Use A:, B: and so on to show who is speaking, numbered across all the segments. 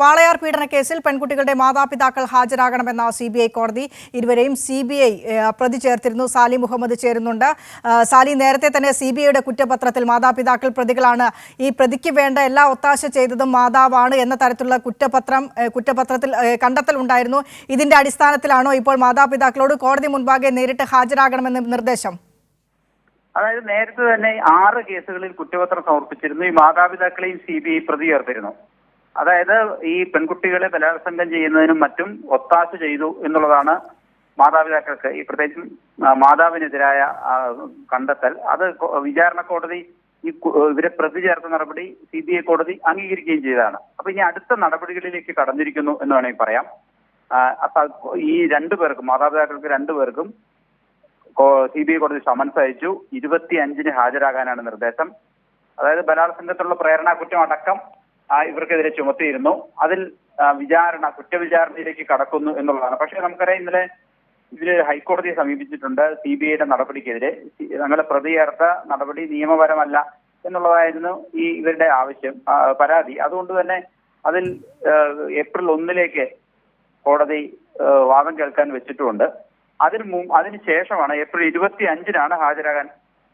A: വാളയാർ പീഡന കേസിൽ പെൺകുട്ടികളുടെ മാതാപിതാക്കൾ ഹാജരാകണമെന്ന സിബിഐ കോടതി ഇരുവരെയും സിബിഐ പ്രതി ചേർത്തിരുന്നു. സാലി മുഹമ്മദ് ചേരുന്നുണ്ട്. സാലി, നേരത്തെ തന്നെ സിബിഐയുടെ കുറ്റപത്രത്തിൽ മാതാപിതാക്കൾ പ്രതികളാണ്, ഈ പ്രതിക്ക് വേണ്ട എല്ലാ ഒത്താശ ചെയ്തതും മാതാവാണ് എന്ന തരത്തിലുള്ള കുറ്റപത്രത്തിൽ കണ്ടെത്തൽ ഉണ്ടായിരുന്നു. ഇതിന്റെ അടിസ്ഥാനത്തിലാണോ ഇപ്പോൾ മാതാപിതാക്കളോട് കോടതി മുൻപാകെ നേരിട്ട് ഹാജരാകണമെന്ന് നിർദ്ദേശം?
B: അതായത് നേരത്തെ തന്നെ 6 കേസുകളിൽ കുറ്റപത്രം സമർപ്പിച്ചിരുന്നു. ഈ മാതാപിതാക്കളെയും സിബിഐ പ്രതി ചേർത്തിരുന്നു. അതായത് ഈ പെൺകുട്ടികളെ ബലാത്സംഗം ചെയ്യുന്നതിനും മറ്റും ഒത്താശ ചെയ്തു എന്നുള്ളതാണ് മാതാപിതാക്കൾക്ക്, ഈ പ്രത്യേകിച്ചും മാതാവിനെതിരായ കണ്ടെത്തൽ. അത് വിചാരണ കോടതി ഇവരെ പ്രതി ചേർത്ത നടപടി സിബിഐ കോടതി അംഗീകരിക്കുകയും ചെയ്തതാണ്. അപ്പൊ ഇനി അടുത്ത നടപടികളിലേക്ക് കടന്നിരിക്കുന്നു എന്ന് വേണമെങ്കിൽ പറയാം. ഈ 2 പേർക്കും, മാതാപിതാക്കൾക്ക് 2 പേർക്കും സിബിഐ കോടതി സമൻസ് അയച്ചു. 25-ന് ഹാജരാകാനാണ് നിർദ്ദേശം. അതായത് ബലാത്സംഗത്തിലുള്ള പ്രേരണാ കുറ്റം അടക്കം ഇവർക്കെതിരെ ചുമത്തിയിരുന്നു. അതിൽ കുറ്റവിചാരണയിലേക്ക് കടക്കുന്നു എന്നുള്ളതാണ്. പക്ഷേ നമുക്കറിയാം, ഇന്നലെ ഇവര് ഹൈക്കോടതിയെ സമീപിച്ചിട്ടുണ്ട് സിബിഐയുടെ നടപടിക്കെതിരെ. ഞങ്ങളെ പ്രതി ചേർത്ത നടപടി നിയമപരമല്ല എന്നുള്ളതായിരുന്നു ഇവരുടെ ആവശ്യം, പരാതി. അതുകൊണ്ട് തന്നെ അതിൽ ഏപ്രിൽ 1-ലേക്ക് കോടതി വാദം കേൾക്കാൻ വെച്ചിട്ടുമുണ്ട്. അതിനുശേഷമാണ് ഏപ്രിൽ 25-നാണ് ഹാജരാകാൻ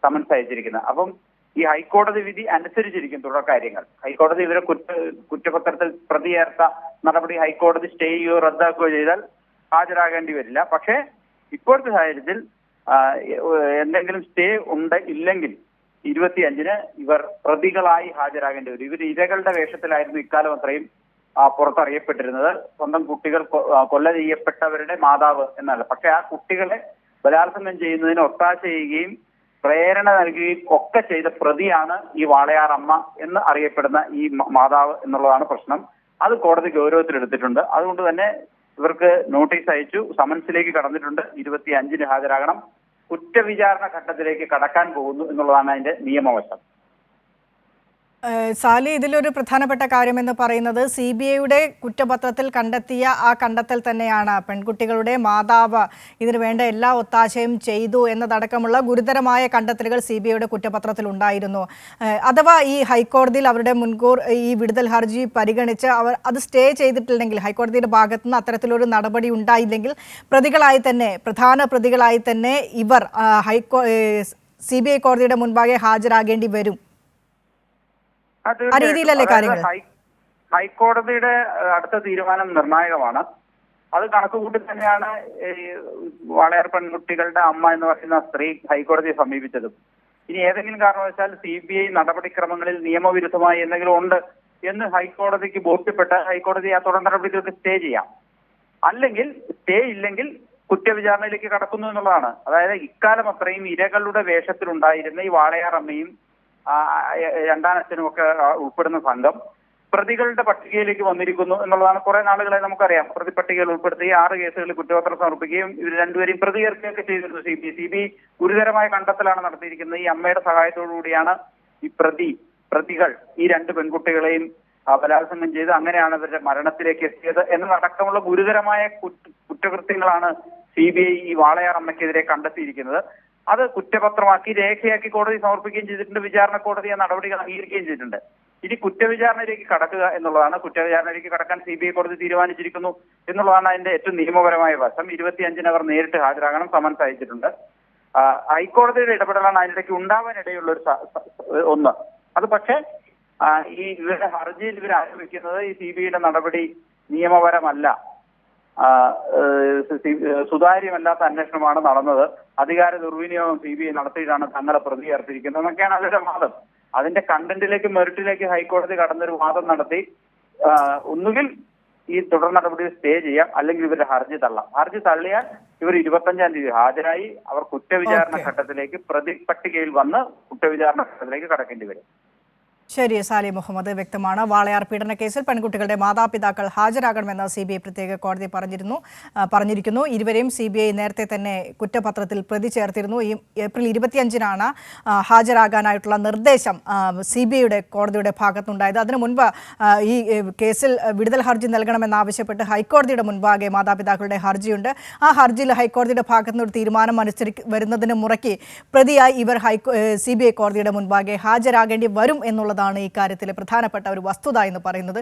B: സമൻസ് അയച്ചിരിക്കുന്നത്. അപ്പം ഈ ഹൈക്കോടതി വിധി അനുസരിച്ചിരിക്കും തുടർ കാര്യങ്ങൾ. ഹൈക്കോടതി ഇവരെ കുറ്റപത്രത്തിൽ പ്രതി ചേർത്ത നടപടി ഹൈക്കോടതി സ്റ്റേ ചെയ്യുകയോ റദ്ദാക്കുകയോ ചെയ്താൽ ഹാജരാകേണ്ടി വരില്ല. പക്ഷേ ഇപ്പോഴത്തെ സാഹചര്യത്തിൽ എന്തെങ്കിലും സ്റ്റേ ഇല്ലെങ്കിൽ 25-ന് ഇവർ പ്രതികളായി ഹാജരാകേണ്ടി വരും. ഇവർ ഇരകളുടെ വേഷത്തിലായിരുന്നു ഇക്കാലം അത്രയും പുറത്തറിയപ്പെട്ടിരുന്നത്. സ്വന്തം കുട്ടികൾ കൊല ചെയ്യപ്പെട്ടവരുടെ മാതാവ് എന്നല്ല, പക്ഷെ ആ കുട്ടികളെ ബലാത്സംഗം ചെയ്യുന്നതിന് ഒത്താശ ചെയ്യുകയും പ്രേരണ നൽകുകയും ഒക്കെ ചെയ്ത പ്രതിയാണ് ഈ വാളയാർ അമ്മ എന്ന് അറിയപ്പെടുന്ന ഈ മാതാവ് എന്നുള്ളതാണ് പ്രശ്നം. അത് കോടതി ഗൗരവത്തിലെടുത്തിട്ടുണ്ട്. അതുകൊണ്ട് തന്നെ ഇവർക്ക് നോട്ടീസ് അയച്ചു, സമൻസിലേക്ക് കടന്നിട്ടുണ്ട്. 25-ന് ഹാജരാകണം. കുറ്റവിചാരണ ഘട്ടത്തിലേക്ക് കടക്കാൻ പോകുന്നു എന്നുള്ളതാണ് അതിന്റെ നിയമവശം.
A: സാലി, ഇതിലൊരു പ്രധാനപ്പെട്ട കാര്യമെന്ന് പറയുന്നത് സിബിഐയുടെ കുറ്റപത്രത്തിൽ കണ്ടെത്തിയ ആ കണ്ടെത്തൽ തന്നെയാണ്. പെൺകുട്ടികളുടെ മാതാവ് ഇതിനു വേണ്ട എല്ലാ ഒത്താശയും ചെയ്തു എന്നതടക്കമുള്ള ഗുരുതരമായ കണ്ടെത്തലുകൾ സിബിഐയുടെ കുറ്റപത്രത്തിൽ ഉണ്ടായിരുന്നു. അഥവാ ഈ ഹൈക്കോടതിയിൽ അവരുടെ മുൻകൂർ ഈ വിടുതൽ ഹർജി പരിഗണിച്ച് അവർ അത് സ്റ്റേ ചെയ്തിട്ടില്ലെങ്കിൽ, ഹൈക്കോടതിയുടെ ഭാഗത്തുനിന്ന് അത്തരത്തിലൊരു നടപടി ഉണ്ടായില്ലെങ്കിൽ പ്രധാന പ്രതികളായി തന്നെ ഇവർ സിബിഐ കോടതിയുടെ മുൻപാകെ ഹാജരാകേണ്ടി വരും.
B: ഹൈക്കോടതിയുടെ അടുത്ത തീരുമാനം നിർണായകമാണ്. അത് കണക്കുകൂട്ടി തന്നെയാണ് വാളയാർ പെൺകുട്ടികളുടെ അമ്മ എന്ന് പറയുന്ന സ്ത്രീ ഹൈക്കോടതിയെ സമീപിച്ചതും. ഇനി ഏതെങ്കിലും കാരണവശാൽ സിബിഐ നടപടിക്രമങ്ങളിൽ നിയമവിരുദ്ധമായി എന്തെങ്കിലും ഉണ്ട് എന്ന് ഹൈക്കോടതിക്ക് ബോധ്യപ്പെട്ട ഹൈക്കോടതി ആ തുടർ നടപടികൾക്ക് സ്റ്റേ ചെയ്യാം. അല്ലെങ്കിൽ സ്റ്റേ ഇല്ലെങ്കിൽ കുറ്റവിചാരണയിലേക്ക് കടക്കുന്നു എന്നുള്ളതാണ്. അതായത് ഇക്കാലം അത്രയും ഇരകളുടെ വേഷത്തിലുണ്ടായിരുന്ന ഈ വാളയാർ അമ്മയും രണ്ടാനച്ഛനും ഒക്കെ ഉൾപ്പെടുന്ന സംഘം പ്രതികളുടെ പട്ടികയിലേക്ക് വന്നിരിക്കുന്നു എന്നുള്ളതാണ്. കുറെ നാളുകളെ നമുക്കറിയാം. പ്രതി പട്ടികയിൽ ഉൾപ്പെടുത്തി 6 കേസുകളിൽ കുറ്റപത്രം സമർപ്പിക്കുകയും ഇവർ 2 പേരെയും പ്രതി ചേർക്കുകയൊക്കെ ചെയ്തിരുന്നു സിബിഐ. ഗുരുതരമായ കണ്ടെത്തലാണ് നടത്തിയിരിക്കുന്നത്. ഈ അമ്മയുടെ സഹായത്തോടു കൂടിയാണ് ഈ പ്രതികൾ ഈ 2 പെൺകുട്ടികളെയും ബലാത്സംഗം ചെയ്ത് അങ്ങനെയാണ് ഇവരുടെ മരണത്തിലേക്ക് എത്തിയത് എന്നതടക്കമുള്ള ഗുരുതരമായ കുറ്റകൃത്യങ്ങളാണ് സിബിഐ ഈ വാളയാർ അമ്മയ്ക്കെതിരെ കണ്ടെത്തിയിരിക്കുന്നത്. അത് കുറ്റപത്രമാക്കി രേഖയാക്കി കോടതി സമർപ്പിക്കുകയും ചെയ്തിട്ടുണ്ട്. വിചാരണ കോടതി ആ നടപടികൾ അംഗീകരിക്കുകയും ചെയ്തിട്ടുണ്ട്. ഇനി കുറ്റവിചാരണയിലേക്ക് കടക്കുക എന്നുള്ളതാണ്. കുറ്റവിചാരണയിലേക്ക് കടക്കാൻ സിബിഐ കോടതി തീരുമാനിച്ചിരിക്കുന്നു എന്നുള്ളതാണ് അതിന്റെ ഏറ്റവും നിയമപരമായ വശം. 25-ന് അവർ നേരിട്ട് ഹാജരാകണം. സമൻസ് അയച്ചിട്ടുണ്ട്. ഹൈക്കോടതിയുടെ ഇടപെടലാണ് അതിനിടയ്ക്ക് ഉണ്ടാവാനിടയുള്ള ഒന്ന്. അത് പക്ഷേ ഇവരുടെ ഹർജിയിൽ ഇവർ ആരോപിക്കുന്നത് ഈ സിബിഐയുടെ നടപടി നിയമപരമല്ല, സുതാര്യമല്ലാത്ത അന്വേഷണമാണ് നടന്നത്, അധികാര ദുർവിനിയോഗം സിബിഐ നടത്തിയിട്ടാണ് തങ്ങളെ പ്രതി ചേർത്തിരിക്കുന്നത് എന്നൊക്കെയാണ് അവരുടെ വാദം. അതിന്റെ കണ്ടന്റിലേക്ക് മെറിറ്റിലേക്ക് ഹൈക്കോടതി കടന്നൊരു വാദം നടത്തി ഒന്നുകിൽ ഈ തുടർ നടപടി സ്റ്റേ ചെയ്യാം, അല്ലെങ്കിൽ ഇവരുടെ ഹർജി തള്ളാം. ഹർജി തള്ളിയാൽ ഇവർ 25-ാം തീയതി ഹാജരായി അവർ കുറ്റവിചാരണ ഘട്ടത്തിലേക്ക് പ്രതി പട്ടികയിൽ വന്ന് കുറ്റവിചാരണ ഘട്ടത്തിലേക്ക് കടക്കേണ്ടി വരും.
A: ശരി, സാലി മുഹമ്മദ് വ്യക്തമാണ്. വാളയാർ പീഡന കേസിൽ പെൺകുട്ടികളുടെ മാതാപിതാക്കൾ ഹാജരാകണമെന്ന് സിബിഐ പ്രത്യേക കോടതി പറഞ്ഞിരിക്കുന്നു. ഇരുവരെയും സിബിഐ നേരത്തെ തന്നെ കുറ്റപത്രത്തിൽ പ്രതി ചേർത്തിരുന്നു. ഈ ഏപ്രിൽ 25-നാണ് ഹാജരാകാനായിട്ടുള്ള നിർദ്ദേശം സിബിഐയുടെ കോടതിയുടെ ഭാഗത്തുണ്ടായത്. അതിനു മുൻപ് ഈ കേസിൽ വിടുതൽ ഹർജി നൽകണമെന്നാവശ്യപ്പെട്ട് ഹൈക്കോടതിയുടെ മുൻപാകെ മാതാപിതാക്കളുടെ ഹർജിയുണ്ട്. ആ ഹർജിയിൽ ഹൈക്കോടതിയുടെ ഭാഗത്തുനിന്ന് ഒരു തീരുമാനം വരുന്നതിന് മുറയ്ക്ക് പ്രതിയായി ഇവർ സിബിഐ കോടതിയുടെ മുൻപാകെ ഹാജരാകേണ്ടി വരും എന്നുള്ളതാണ് ഈ കാര്യത്തിലെ പ്രധാനപ്പെട്ട ഒരു വസ്തുത എന്ന് പറയുന്നത്.